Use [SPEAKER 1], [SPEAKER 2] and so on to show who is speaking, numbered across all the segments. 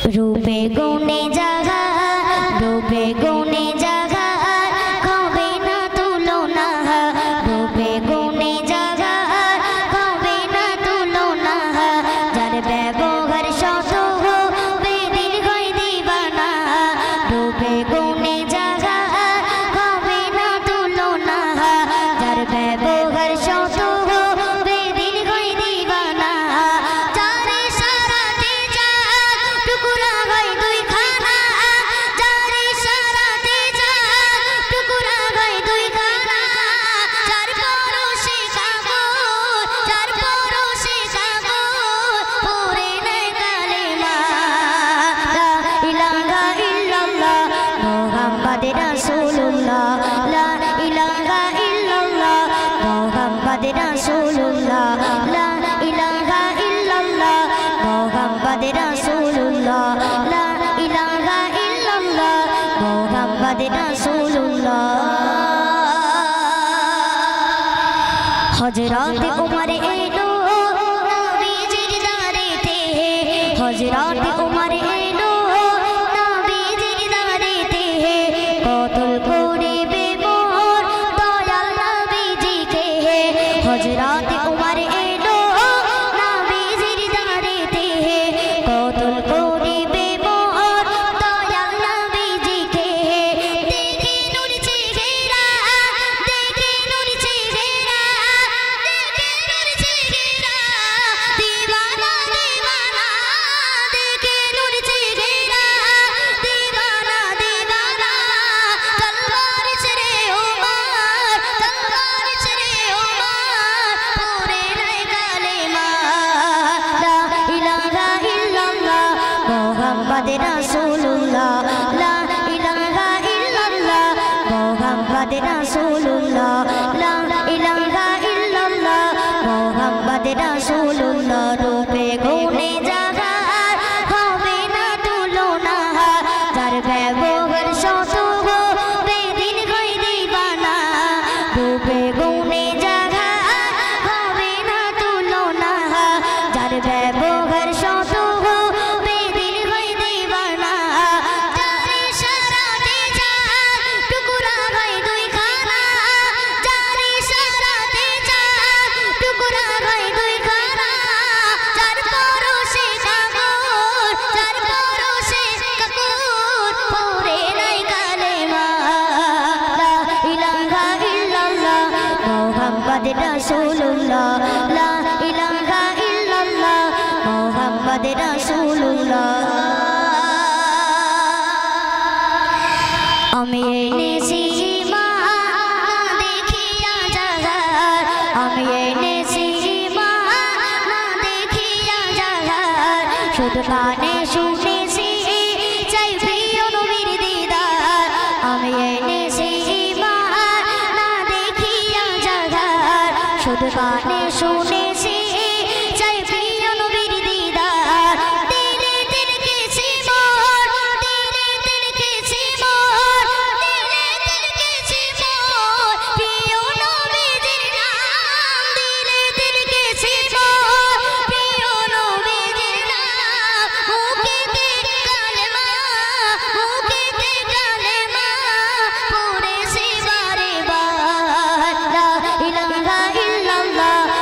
[SPEAKER 1] रूपे गुणे जगा रूपे गुणे जगा कबे ना तुलना रूपे गुणे जगा कबे ना तुलना जार व्यवहार शत बेदिन गई दीवाना रूपे गुणे जगा कबे ना तुलना जार व्यवहार शत बेदिन गई दीवाना जारे साराते जा टुकुरा गई दुई खाना जारे साराते जा टुकुरा गई दुई खाना चार परोसे कागो पूरे नए कालेमा ला इलाहा इल्लल्लाह मुहम्मद रसूलुल्लाह ला इलाहा इल्लल्लाह मुहम्मद रसूलुल्लाह ला इलाहा इल्लल्लाह मुहम्मद रसूलुल्लाह ला इलाहा इल्लल्लाह मुहम्मद रसूलुल्लाह हजरत उमर एलो नबीजिर दारेते हजरत उमर एलो नबीजिर दारेते कतल करिबे मोर दयाल नबीजिके हजरत उमर एलो नबीजिर दारेते कतल करिबे मोर दयाल नबीजिके देखे नूर चेहरा दीवाना दीवाना देखे नूर चेहरा दीवाना दीवाना तलवार चरे उमर पूरे नए कालेमा ला इलाहा इल्लल्लाह मुहम्मद रसूलुल्लाह ला इलाहा इल्लल्लाह मुहम्मद रसूलुल्लाह ला इलाहा इल्लल्लाह मुहम्मद रसूलुल्लाह रूपे गुणे जगा হবে না তুলনা যার ব্যবহার শত বেদিন গই দিবানা রূপে গুণে জাগা হবে না তুলনা যার ব্যবহার শত বেদিন গই দিবানা যারে সারাতে যা টুকুরা গই দুই খানা যারে সারাতে যা টুকুরা গই দুই খানা চার পরশে কাগর पूरे नए कालेमा ला इलाहा इल्लल्लाह मुहम्मद रसूलुल्लाह ला इलाहा इल्लल्लाह मुहम्मद रसूलुल्लाह আমি এনেছি ঈমান দেখিয়া জাগার আমি এনেছি ঈমান দেখিয়া জাগার শুধু কানে শুনেছি চাই প্রিয় নবীর দিদার আমি এনেছি ঈমান দেখিয়া জাগার শুধু কানে শুনেছি চাই প্রিয় নবীর দিদার দিলে তিলকেছি মোর দিলে তিলকেছি মোর দিলে তিলকেছি মোর প্রিয় নবীর নাম দিলে তিলকেছি মোর প্রিয় নবীর নাম মুখেতে কালেমা পড়েছি বারে বার লা ইলাহা ইল্লাল্লাহ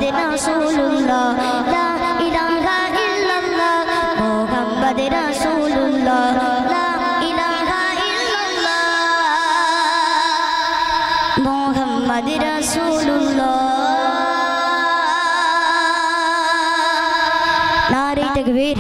[SPEAKER 1] মোহাম্মদ রাসূলুল্লাহ লা ইলাহা ইল্লাল্লাহ মোহাম্মদ রাসূলুল্লাহ লা ইলাহা ইল্লাল্লাহ মোহাম্মদ রাসূলুল্লাহ নারে তাকবীর।